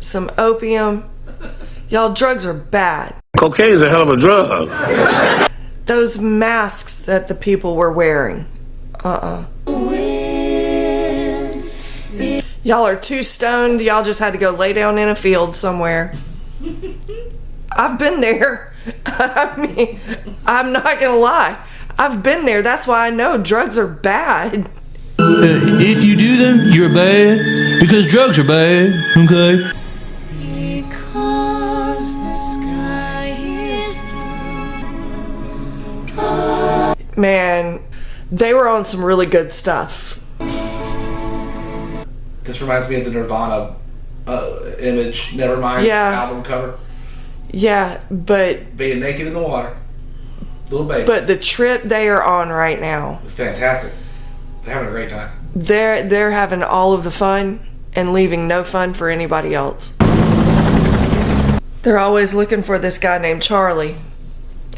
Speaker 1: some opium. Y'all, drugs are bad.
Speaker 18: Cocaine's a hell of a drug.
Speaker 1: Those masks that the people were wearing. Y'all are too stoned. Y'all just had to go lay down in a field somewhere. I've been there. I mean, I'm not gonna lie. I've been there. That's why I know drugs are bad.
Speaker 15: If you do them, you're bad. Because drugs are bad, okay?
Speaker 4: Because the sky is blue.
Speaker 1: Man, they were on some really good stuff.
Speaker 2: This reminds me of the Nirvana image, Nevermind album cover.
Speaker 1: Yeah, but...
Speaker 2: Being naked in the water. Little baby.
Speaker 1: But the trip they are on right now...
Speaker 2: It's fantastic. They're having a great time.
Speaker 1: they're having all of the fun and leaving no fun for anybody else. They're always looking for this guy named Charlie,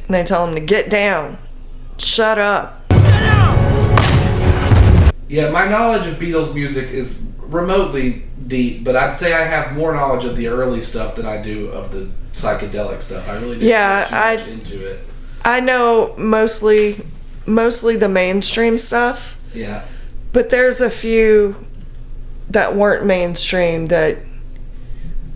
Speaker 1: and they tell him to get down, shut up.
Speaker 2: Yeah, my knowledge of Beatles music is remotely deep, but I'd say I have more knowledge of the early stuff than I do of the psychedelic stuff. I really didn't get too much into it.
Speaker 1: I know mostly the mainstream stuff.
Speaker 2: Yeah.
Speaker 1: But there's a few that weren't mainstream that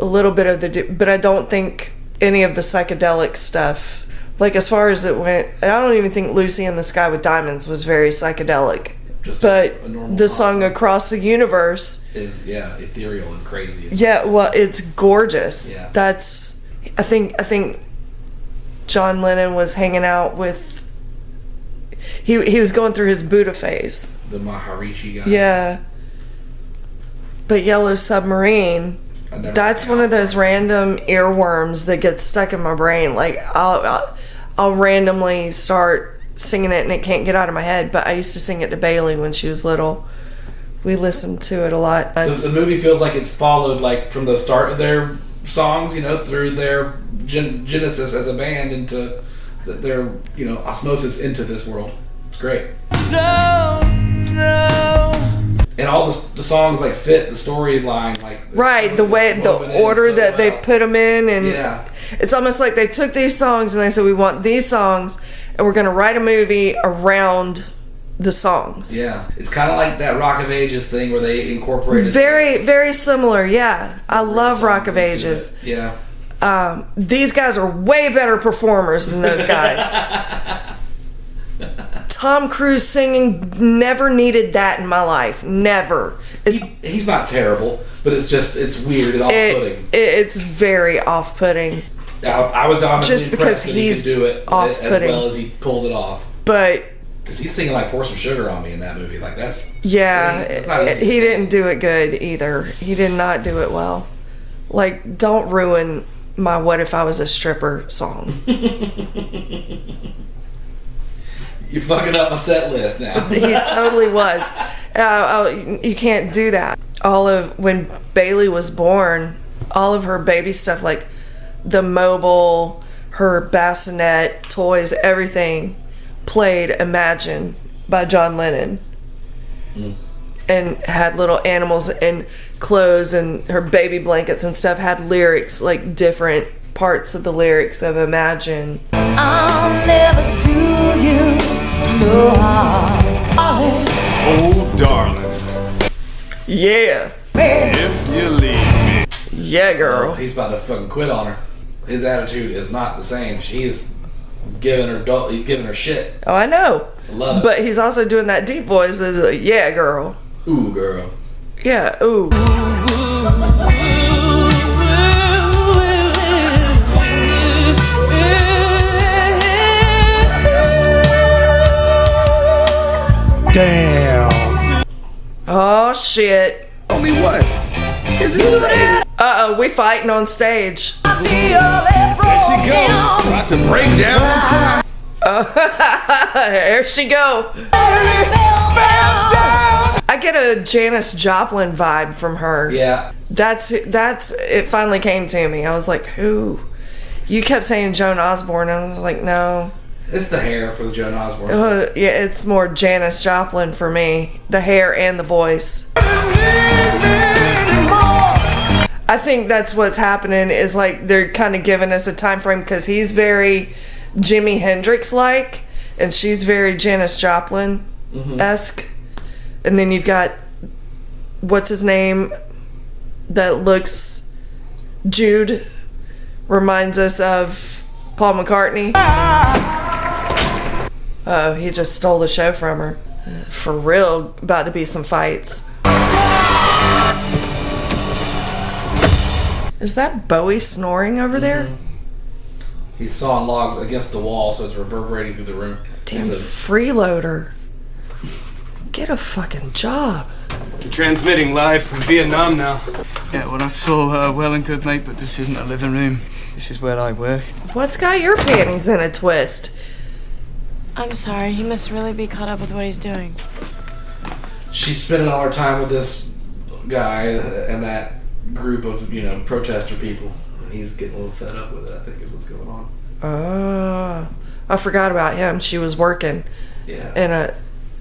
Speaker 1: a little bit of but I don't think any of the psychedelic stuff, like as far as it went, I don't even think Lucy in the Sky with Diamonds was very psychedelic. But the song Across the Universe
Speaker 2: is ethereal and crazy.
Speaker 1: Yeah, well, it's gorgeous.
Speaker 2: Yeah.
Speaker 1: That's I think John Lennon was hanging out with he was going through his Buddha phase.
Speaker 2: The Maharishi guy.
Speaker 1: Yeah. But Yellow Submarine, that's one of those random earworms that gets stuck in my brain. Like I'll randomly start singing it and it can't get out of my head, but I used to sing it to Bailey when she was little. We listened to it a lot.
Speaker 2: The movie feels like it's followed like from the start of their songs, through their genesis as a band into their osmosis into this world. It's great. And all the songs like fit the storyline, like
Speaker 1: right, the order that they've put them in, and it's almost like they took these songs and they said, we want these songs and we're going to write a movie around the songs.
Speaker 2: Yeah, it's kind of like that Rock of Ages thing where they incorporated
Speaker 1: very, very similar. Yeah, I love Rock of Ages.
Speaker 2: Yeah,
Speaker 1: these guys are way better performers than those guys. Tom Cruise singing, never needed that in my life. Never.
Speaker 2: He's not terrible, but it's weird and off-putting.
Speaker 1: It's very off-putting.
Speaker 2: I was honestly
Speaker 1: just because
Speaker 2: impressed that he could do it as well as he pulled it off.
Speaker 1: But
Speaker 2: because he's singing like "Pour Some Sugar on Me" in that movie, like that's
Speaker 1: he didn't do it good either. He did not do it well. Like, don't ruin my "What If I Was a Stripper" song.
Speaker 2: You're fucking up my set list now.
Speaker 1: He totally was. You can't do that. When Bailey was born, all of her baby stuff, like the mobile, her bassinet, toys, everything, played Imagine by John Lennon. And had little animals and clothes, and her baby blankets and stuff had lyrics, like different parts of the lyrics of Imagine.
Speaker 4: I'll never do you no harm.
Speaker 17: Oh, darling.
Speaker 1: Yeah.
Speaker 17: If you leave me.
Speaker 1: Yeah, girl.
Speaker 2: He's about to fucking quit on her. His attitude is not the same. He's giving her shit.
Speaker 1: Oh, I know.
Speaker 2: I love it.
Speaker 1: But he's also doing that deep voice as a yeah, girl.
Speaker 2: Ooh, girl.
Speaker 1: Yeah, ooh.
Speaker 21: Damn.
Speaker 1: Oh, shit.
Speaker 17: Tell me what? Is it Sadie?
Speaker 1: Uh-oh, we fighting on stage.
Speaker 17: There she go. About to break down and cry.
Speaker 1: There she go. I get a Janis Joplin vibe from her.
Speaker 2: Yeah.
Speaker 1: That's it finally came to me. I was like, who? You kept saying Joan Osborne, and I was like, no.
Speaker 2: It's the hair for Joan Osborne.
Speaker 1: Yeah, it's more Janis Joplin for me. The hair and the voice. I think that's what's happening, is like they're kind of giving us a time frame, because he's very Jimi Hendrix-like and she's very Janis Joplin-esque. And then you've got, what's his name, that looks, Jude, reminds us of Paul McCartney. Oh, he just stole the show from her. For real, about to be some fights. Is that Bowie snoring over there?
Speaker 2: He's sawing logs against the wall, so it's reverberating through the room.
Speaker 1: Damn freeloader. Get a fucking job.
Speaker 3: We're transmitting live from Vietnam now.
Speaker 5: Yeah, well, that's all well and good, mate, but this isn't a living room. This is where I work.
Speaker 1: What's got your panties in a twist?
Speaker 16: I'm sorry, he must really be caught up with what he's doing.
Speaker 2: she's spending all her time with this guy and that group of, you know, protester people. And he's getting a little fed up with it, I think, is what's going on.
Speaker 1: I forgot about him. She was working in a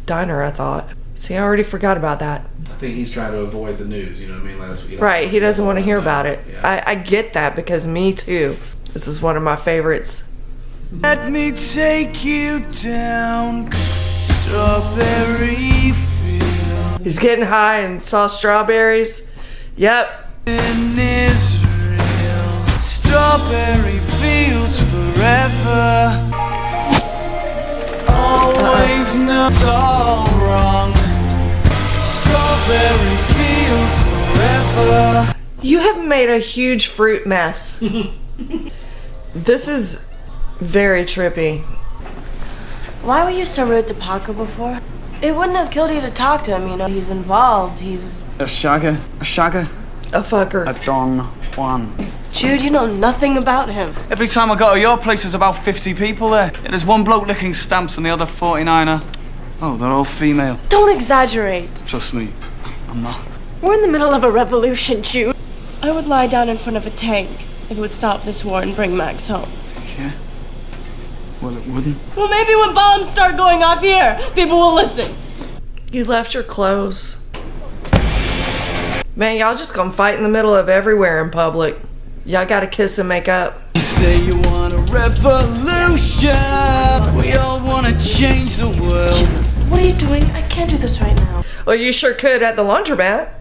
Speaker 1: diner, I thought. See, I already forgot about that.
Speaker 2: I think he's trying to avoid the news, you know what I mean? Like, that's what
Speaker 1: Right, he doesn't want to hear about it.
Speaker 2: Yeah.
Speaker 1: I get that, because me too. This is one of my favorites.
Speaker 5: Let me take you down strawberry field.
Speaker 1: He's getting high and saw strawberries. Yep.
Speaker 5: In Israel, strawberry fields forever. Always know it's all wrong. Strawberry fields forever.
Speaker 1: You have made a huge fruit mess. This is very trippy.
Speaker 16: Why were you so rude to Paco before? It wouldn't have killed you to talk to him, you know. He's involved. He's
Speaker 5: A shagger,
Speaker 1: a fucker,
Speaker 5: a Don Juan.
Speaker 16: Jude, you know nothing about him.
Speaker 5: Every time I go to your place, there's about 50 people there. There's one bloke licking stamps and the other 49er. Oh, they're all female.
Speaker 16: Don't exaggerate.
Speaker 5: Trust me, I'm not.
Speaker 16: We're in the middle of a revolution, Jude. I would lie down in front of a tank if it would stop this war and bring Max home.
Speaker 5: Yeah? Well, it wouldn't.
Speaker 16: Well, maybe when bombs start going off here, people will listen.
Speaker 1: You left your clothes. Man, y'all just gonna fight in the middle of everywhere in public. Y'all gotta kiss and make up.
Speaker 5: You say you want a revolution. We all want to change the world.
Speaker 16: Jude, what are you doing? I can't do this right now.
Speaker 1: Well, you sure could at the laundromat.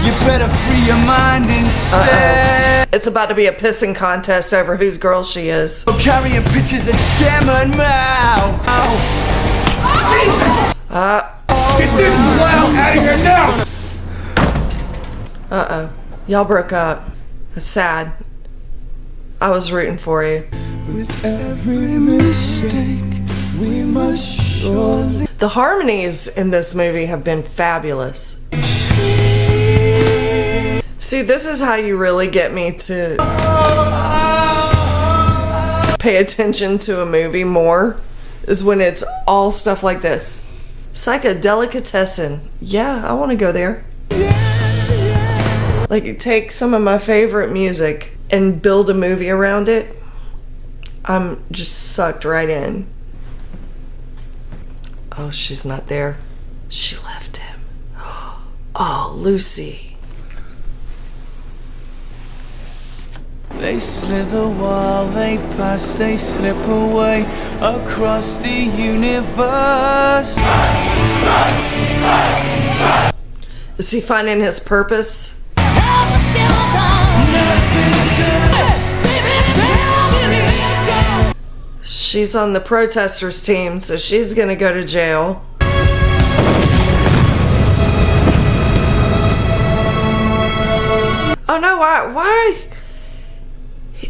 Speaker 5: You better free your mind instead.
Speaker 1: It's about to be a pissing contest over whose girl she is.
Speaker 5: Carrying pictures of Chairman Mao. Oh. Jesus!
Speaker 19: Get this clown out of here now!
Speaker 1: Uh-oh. Y'all broke up. It's sad. I was rooting for you.
Speaker 5: With every mistake, we must surely.
Speaker 1: The harmonies in this movie have been fabulous. See, this is how you really get me to pay attention to a movie more, is when it's all stuff like this. Psychodelicatessen. Yeah, I want to go there. Like, take some of my favorite music and build a movie around it. I'm just sucked right in. Oh, she's not there. She left him. Oh, Lucy.
Speaker 5: They slither while they pass, they slip away across the universe.
Speaker 1: Is he finding his purpose? She's on the protesters team, so she's gonna go to jail. Oh no, why?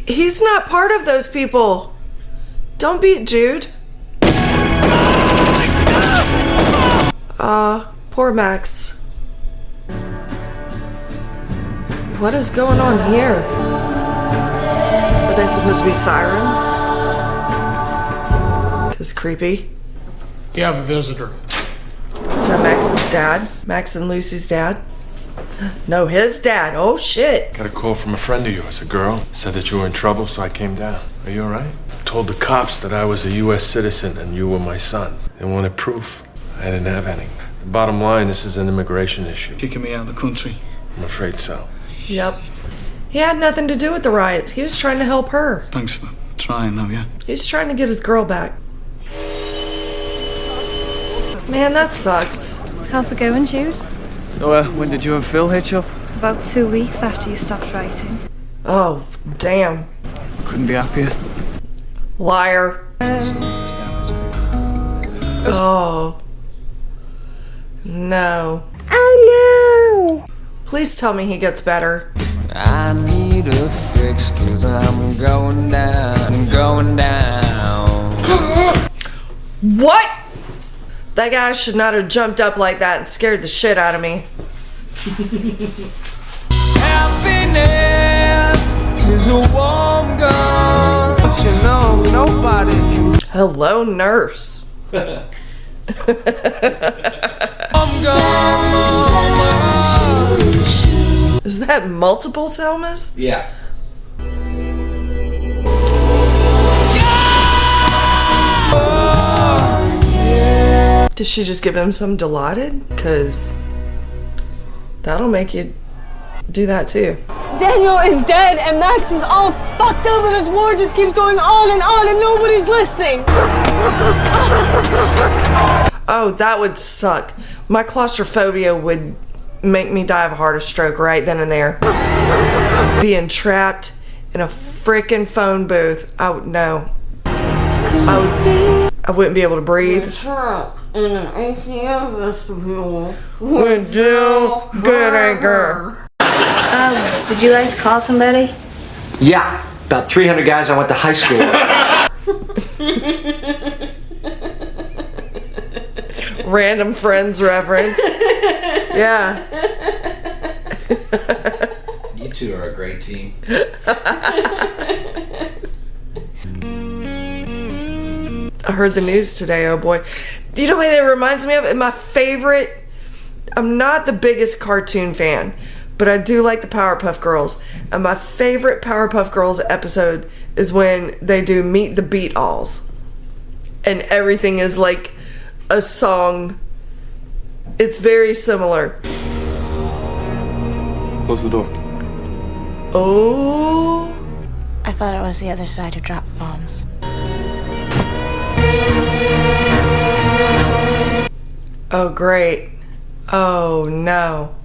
Speaker 1: He's not part of those people. Don't beat Jude. Poor Max. What is going on here? Are they supposed to be sirens? Cause creepy.
Speaker 7: You have a visitor.
Speaker 1: Is that Max's dad? Max and Lucy's dad? No, his dad. Oh shit.
Speaker 12: Got a call from a friend of yours, a girl. Said that you were in trouble, so I came down. Are you alright? Told the cops that I was a U.S. citizen and you were my son. They wanted proof. I didn't have any. The bottom line, this is an immigration issue.
Speaker 5: Kicking me out of the country.
Speaker 12: I'm afraid so.
Speaker 1: Yep. He had nothing to do with the riots. He was trying to help her.
Speaker 5: Thanks for trying, though, yeah?
Speaker 1: He was trying to get his girl back. Man, that sucks.
Speaker 6: How's it going, Jude?
Speaker 5: So, when did you and Phil hitch up?
Speaker 6: About 2 weeks after you stopped writing.
Speaker 1: Oh, damn.
Speaker 5: Couldn't be happier.
Speaker 1: Liar. Oh. No.
Speaker 6: Oh no!
Speaker 1: Please tell me he gets better.
Speaker 5: I need a fix, 'cause I'm going down, going down.
Speaker 1: What? That guy should not have jumped up like that and scared the shit out of me.
Speaker 5: Happiness is a warm gun. Don't you know nobody can.
Speaker 1: Hello, nurse.
Speaker 5: Warm
Speaker 1: Is that multiple Selmas?
Speaker 2: Yeah.
Speaker 1: Did she just give him some Dilaudid? Because that'll make you do that too.
Speaker 9: Daniel is dead and Max is all fucked over. This war just keeps going on and nobody's listening.
Speaker 1: Oh, that would suck. My claustrophobia would make me die of a heart stroke right then and there. Being trapped in a freaking phone booth. I would know. I wouldn't be able to breathe.
Speaker 16: In an ACM vestibule.
Speaker 1: With Jill Goodacre.
Speaker 6: Would you like to call somebody?
Speaker 8: Yeah, about 300 guys I went to high school with.
Speaker 1: Random friends reference. Yeah.
Speaker 2: You two are a great team.
Speaker 1: I heard the news today, oh boy. Do you know what it reminds me of? My favorite, I'm not the biggest cartoon fan, but I do like the Powerpuff Girls. And my favorite Powerpuff Girls episode is when they do Meet the Beatles. And everything is like a song. It's very similar.
Speaker 10: Close the door.
Speaker 1: Oh.
Speaker 16: I thought it was the other side who dropped bombs.
Speaker 1: Oh, great. Oh, no.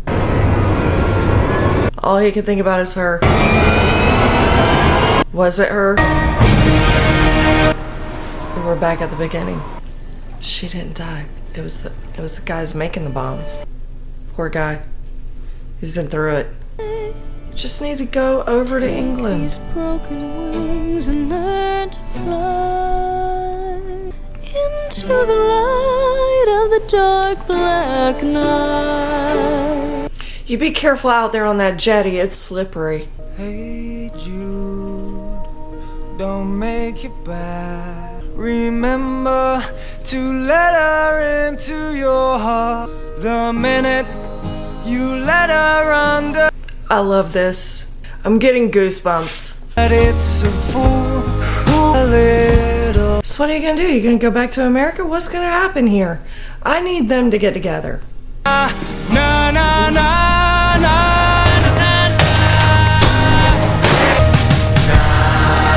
Speaker 1: All he could think about is her. Was it her? And we're back at the beginning. She didn't die. It was the guys making the bombs. Poor guy. He's been through it. Just need to go over to England.
Speaker 4: These broken wings and learn to fly into the light of the dark black night.
Speaker 1: You be careful out there on that jetty. It's slippery.
Speaker 5: Hey Jude, don't make it bad. Remember to let her into your heart. The minute you let her under.
Speaker 1: I love this. I'm getting goosebumps.
Speaker 5: But it's a fool who a little.
Speaker 1: So what are you gonna do? You gonna go back to America? What's gonna happen here? I need them to get together.
Speaker 5: Na na na na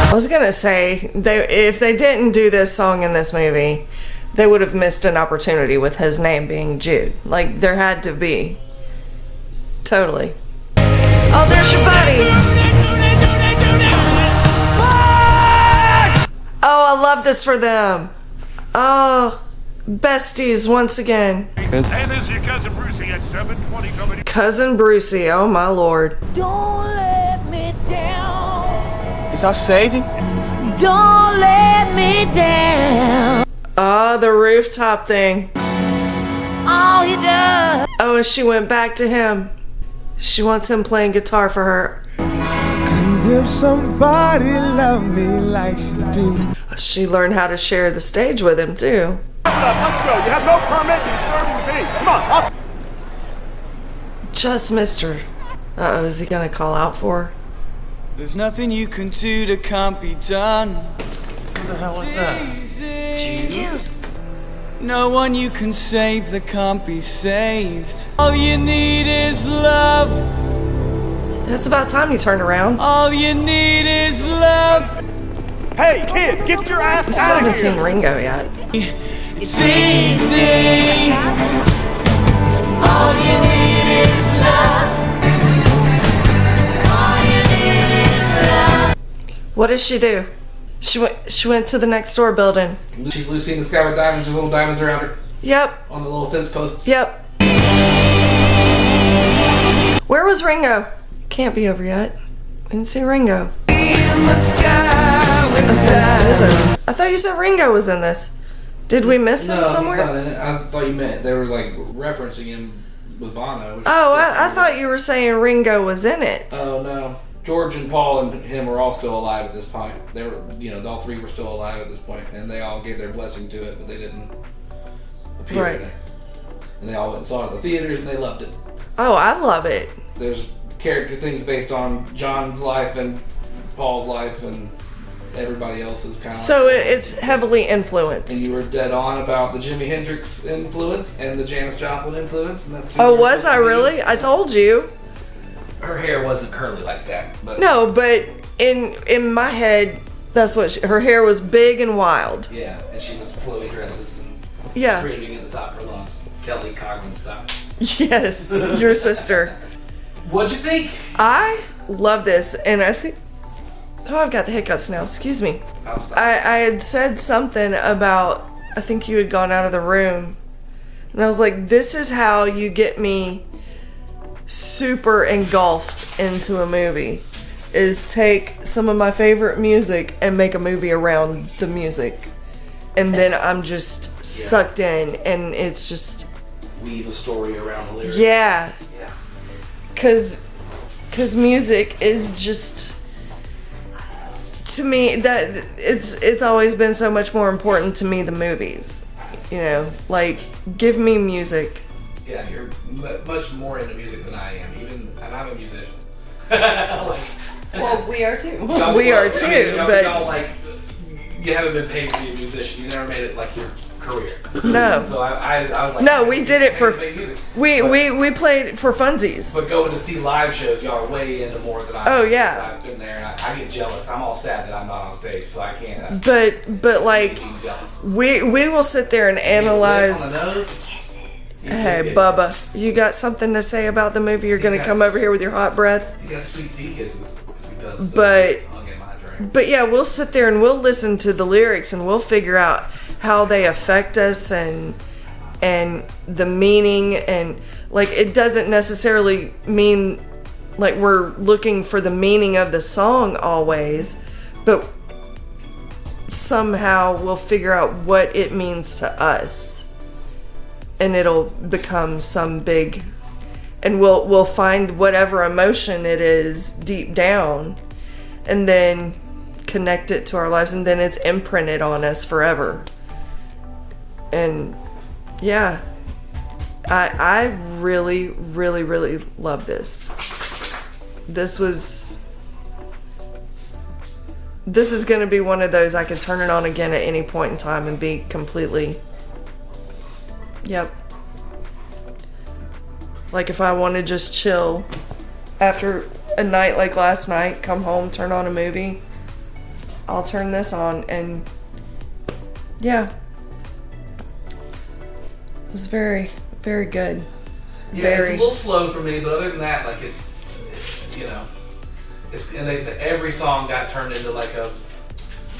Speaker 1: I was gonna say, if they didn't do this song in this movie, they would have missed an opportunity with his name being Jude. Like, there had to be. Totally. Oh, there's your buddy. Oh, I love this for them. Oh, besties once again.
Speaker 19: Hey, this is your cousin Brucey at 720 coming.
Speaker 1: Cousin Brucey, oh my lord.
Speaker 4: Don't let me down.
Speaker 5: Is that Sadie?
Speaker 4: Don't let me down.
Speaker 1: Oh, the rooftop thing.
Speaker 4: All he does.
Speaker 1: Oh, and she went back to him. She wants him playing guitar for her.
Speaker 5: And if somebody loved me like she do.
Speaker 1: She learned how to share the stage with him too.
Speaker 19: Let's go. You have no permit to disturbing the peace. Come on, up.
Speaker 1: Just missed her. Uh-oh, is he gonna call out for her?
Speaker 5: There's nothing you can do that can't be done.
Speaker 10: Who the hell is that?
Speaker 5: Jude. No one you can save that can't be saved. All you need is love.
Speaker 1: It's about time you turned around.
Speaker 5: All you need is love.
Speaker 19: Hey, kid, get your ass
Speaker 1: I still
Speaker 19: out
Speaker 1: haven't
Speaker 19: of here.
Speaker 1: seen Ringo yet.
Speaker 5: It's easy. All you need is love. All you need is love.
Speaker 1: What does she do? She went to the next door building.
Speaker 2: She's Lucy in the sky with diamonds. There's little diamonds around her.
Speaker 1: Yep.
Speaker 2: On the little fence posts.
Speaker 1: Yep. Where was Ringo? Can't be over yet. I didn't see Ringo. Okay, that is over. I thought you said Ringo was in this. Did we miss him somewhere?
Speaker 2: No, he's not in it. I thought you meant they were like referencing him with Bono.
Speaker 1: Oh, I thought you were saying Ringo was in it.
Speaker 2: Oh no. George and Paul and him were all still alive at this point. They were, all three were still alive at this point, and they all gave their blessing to it, but they didn't appear.
Speaker 1: Right.
Speaker 2: In it. and they all went and saw it at the theaters, and they loved it.
Speaker 1: Oh, I love it.
Speaker 2: There's character things based on John's life and Paul's life and everybody else's kind of.
Speaker 1: So it's heavily influenced.
Speaker 2: And you were dead on about the Jimi Hendrix influence and the Janis Joplin influence, and that's.
Speaker 1: Oh, was I really? I told you.
Speaker 2: Her hair wasn't curly like that, but
Speaker 1: no, but in my head, that's what her hair was big and wild.
Speaker 2: Yeah, and she was flowy dresses and screaming at the top of her lungs, Kelly Cogman style.
Speaker 1: Yes, your sister.
Speaker 2: What'd you think?
Speaker 1: I love this, and I think. Oh, I've got the hiccups now. Excuse me. I had said something about. I think you had gone out of the room, and I was like, "This is how you get me super engulfed into a movie, is take some of my favorite music and make a movie around the music, and then I'm just sucked in, and it's just
Speaker 2: weave a story around the lyrics.
Speaker 1: Yeah. Cause music is just, to me, that it's always been so much more important to me than movies. You know, like, give me music.
Speaker 2: Yeah, you're much more into music than I am, and I'm a musician.
Speaker 11: Well, we are too.
Speaker 1: We are too, but
Speaker 2: y'all, like, you haven't been paid to be a musician. You never made it like your career.
Speaker 1: No.
Speaker 2: So I was like,
Speaker 1: no, we did it for we played for funsies.
Speaker 2: But going to see live shows, y'all are way into more than I am.
Speaker 1: Oh yeah.
Speaker 2: I've been there, and I get jealous. I'm all sad that I'm not on stage, so I can't.
Speaker 1: But like, we will sit there and analyze.
Speaker 2: On the nose.
Speaker 1: Hey, Bubba, you got something to say about the movie? You're gonna come over here with your hot breath.
Speaker 2: You got sweet tea kisses.
Speaker 1: But yeah, we'll sit there and we'll listen to the lyrics and we'll figure out how they affect us and the meaning, and like, it doesn't necessarily mean like we're looking for the meaning of the song always, but somehow we'll figure out what it means to us. And it'll become some big, and we'll find whatever emotion it is deep down, and then connect it to our lives, and then it's imprinted on us forever. And yeah, I really, really, really love this. This is going to be one of those I could turn it on again at any point in time and be completely. Yep. Like, if I want to just chill after a night like last night, come home, turn on a movie, I'll turn this on, and yeah. It was very, very good.
Speaker 2: Yeah, it's a little slow for me, but other than that, like, it's you know, and every song got turned into like a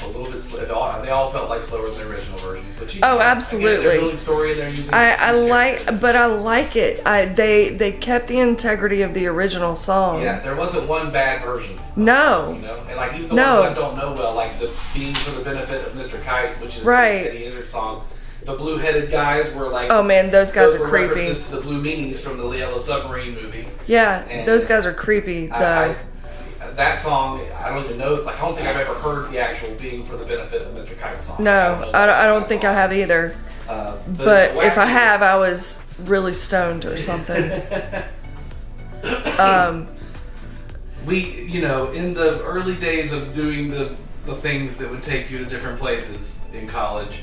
Speaker 2: little bit slow. They all felt like slower than the original versions. But
Speaker 1: absolutely.
Speaker 2: Again, they're building story and they're using.
Speaker 1: I like it. They kept the integrity of the original song.
Speaker 2: Yeah, there wasn't one bad version.
Speaker 1: No.
Speaker 2: You know, and like even the ones I don't know well, like the "Being for the Benefit of Mr. Kite," which is the Eddie Izzard song. The blue-headed guys were like.
Speaker 1: Oh man, those guys are creepy.
Speaker 2: References to the Blue Meanies from the Yellow Submarine movie.
Speaker 1: Yeah,
Speaker 2: and
Speaker 1: those guys are creepy though.
Speaker 2: That song, I don't even know. Like, I don't think I've ever heard the actual "Being for the Benefit of Mr. Kite" song.
Speaker 1: No, I don't think I have either. But if I have, I was really stoned or something.
Speaker 2: We, you know, in the early days of doing the things that would take you to different places in college,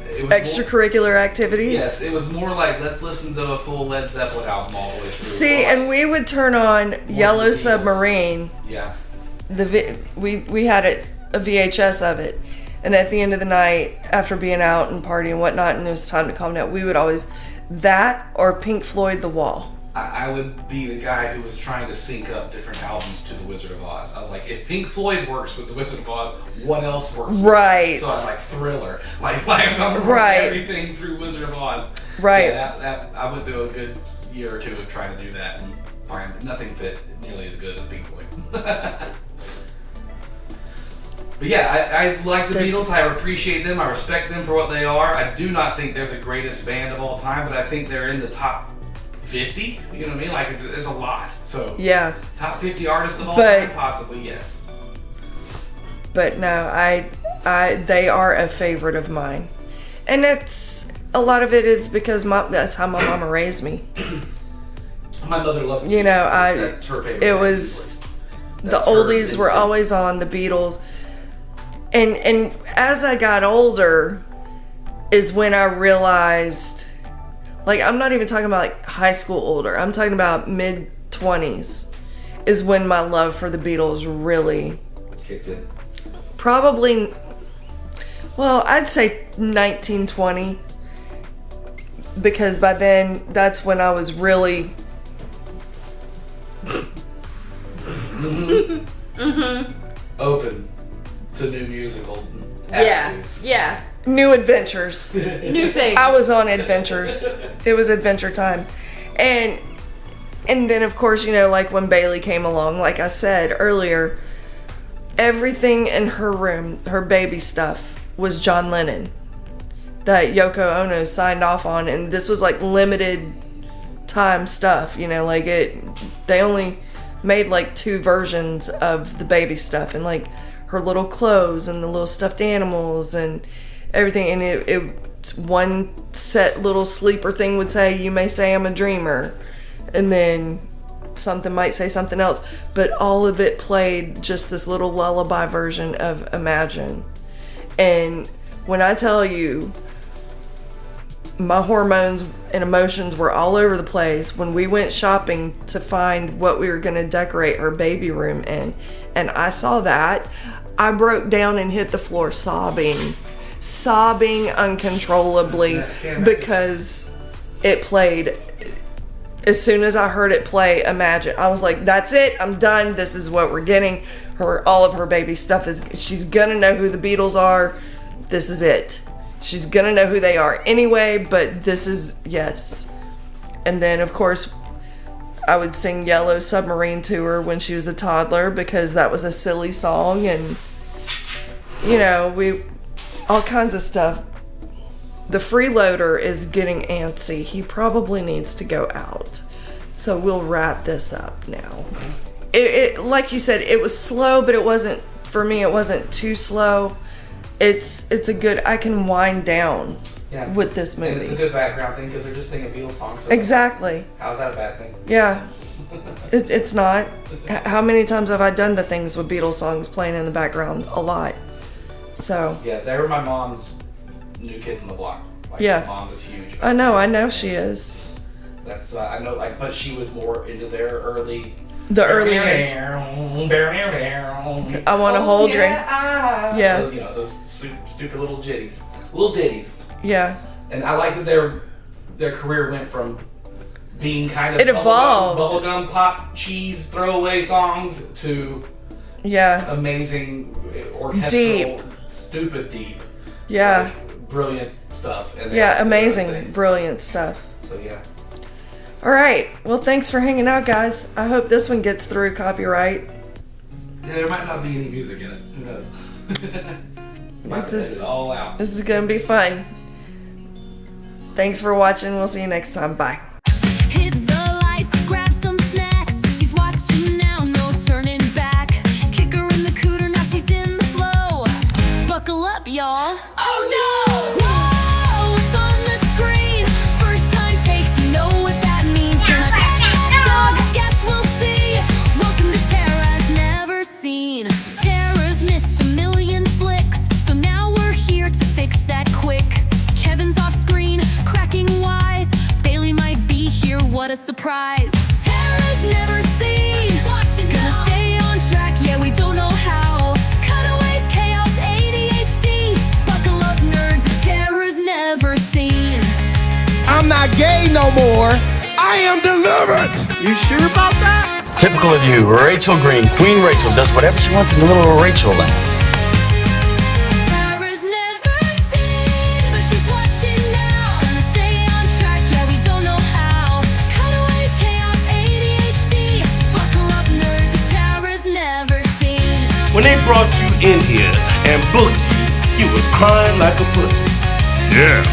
Speaker 2: it was
Speaker 1: extracurricular activities.
Speaker 2: Yes, it was more like, let's listen to a full Led Zeppelin album all the way through.
Speaker 1: See, and we would turn on Yellow Submarine.
Speaker 2: Yeah.
Speaker 1: We had a VHS of it, and at the end of the night, after being out and partying and whatnot, and it was time to calm down, we would always that or Pink Floyd The Wall.
Speaker 2: I would be the guy who was trying to sync up different albums to The Wizard of Oz. I was like, if Pink Floyd works with The Wizard of Oz, what else works?
Speaker 1: Right.
Speaker 2: So I was like, Thriller. Like I'm gonna run everything through Wizard of Oz.
Speaker 1: Right.
Speaker 2: Yeah, that I went through a good year or two of trying to do that and find nothing fit nearly as good as Pink Floyd. But yeah, I like the Beatles. I appreciate them. I respect them for what they are. I do not think they're the greatest band of all time, but I think they're in the top 50. You know what I mean? Like, there's a lot. So
Speaker 1: yeah,
Speaker 2: top 50 artists of all time, possibly, yes.
Speaker 1: But no, they are a favorite of mine, and it's a lot of it is because that's how my mama raised me.
Speaker 2: My mother loves the
Speaker 1: You know,
Speaker 2: Beatles. That's her favorite
Speaker 1: it
Speaker 2: band.
Speaker 1: was the
Speaker 2: That's her
Speaker 1: oldies were
Speaker 2: instinct.
Speaker 1: always on, the Beatles. And as I got older is when I realized, like, I'm not even talking about like high school older. I'm talking about mid-20s is when my love for the Beatles really
Speaker 2: kicked in.
Speaker 1: Probably, well, I'd say 1920, because by then that's when I was really
Speaker 2: Open to new musical
Speaker 11: Yeah.
Speaker 2: avenues.
Speaker 11: Yeah.
Speaker 1: new adventures.
Speaker 11: New things.
Speaker 1: I was on adventures. It was adventure time. And then of course, you know, like when Bailey came along, like I said earlier, everything in her room, her baby stuff, was John Lennon that Yoko Ono signed off on, and this was like limited time stuff, you know, like they only made like 2 versions of the baby stuff, and like her little clothes and the little stuffed animals and everything, and it's one set little sleeper thing would say, "You may say I'm a dreamer," and then something might say something else, but all of it played just this little lullaby version of Imagine. And when I tell you, my hormones and emotions were all over the place when we went shopping to find what we were going to decorate our baby room in, and I saw that, I broke down and hit the floor sobbing uncontrollably, because it played. As soon as I heard it play Imagine, I was like, that's it, I'm done, this is what we're getting. All of her baby stuff she's gonna know who the Beatles are, this is it. She's gonna know who they are anyway, but this is, yes. And then of course, I would sing Yellow Submarine to her when she was a toddler, because that was a silly song, and you know, all kinds of stuff. The freeloader is getting antsy. He probably needs to go out. So we'll wrap this up now. It like you said, it was slow, but it wasn't, for me, it wasn't too slow. It's a good, I can wind down with this movie.
Speaker 2: And it's a good background thing because they're just singing Beatles songs. So
Speaker 1: exactly.
Speaker 2: How's that a bad thing?
Speaker 1: Yeah. It's not. How many times have I done the things with Beatles songs playing in the background? A lot. So.
Speaker 2: Yeah, they were my mom's New Kids on the Block. Like,
Speaker 1: yeah.
Speaker 2: My mom was huge.
Speaker 1: I know she is.
Speaker 2: That's I know, like, but she was more into their early.
Speaker 1: The early years. I want to hold drink. Yeah.
Speaker 2: Those, you know, those stupid little ditties.
Speaker 1: Yeah.
Speaker 2: And I like that their career went from being kind of
Speaker 1: it evolved.
Speaker 2: bubblegum pop cheese throwaway songs to amazing orchestral
Speaker 1: deep.
Speaker 2: Stupid deep.
Speaker 1: Yeah.
Speaker 2: Like, brilliant stuff. And
Speaker 1: amazing, brilliant stuff.
Speaker 2: So yeah.
Speaker 1: All right. Well, thanks for hanging out, guys. I hope this one gets through copyright.
Speaker 2: Yeah, there might not be any music in it. Who knows?
Speaker 1: This is
Speaker 2: it all out.
Speaker 1: This is gonna be fun. Thanks for watching. We'll see you next time. Bye.
Speaker 4: Hit the lights, grab some snacks. She's watching now, no turning back. Kick her in the cooter, now she's in the flow. Buckle up, y'all. Oh no! Whoa, it's on the screen. First time takes, you know what that means. Gonna get that dog, guess we'll see. Welcome to Tara's Never Seen. Tara's missed a million flicks, so now we're here to fix that quick. Kevin's off screen, cracking wise. Bailey might be here, what a surprise. Tara's never seen. Gonna stay on track, yeah, we don't know how. Cutaways, chaos, ADHD. Buckle up, nerds, Tara's never seen.
Speaker 21: I'm not gay no more. I am delivered. You sure about that?
Speaker 8: Typical of you, Rachel Green, Queen Rachel, does whatever she wants in the little Rachel land.
Speaker 4: Tara's never seen, but she's watching now. Gonna stay on track, yeah, we don't know how. Cutaways, chaos, ADHD. Buckle up, nerds, Tara's never seen.
Speaker 17: When they brought you in here and booked you, you was crying like a pussy.
Speaker 18: Yeah.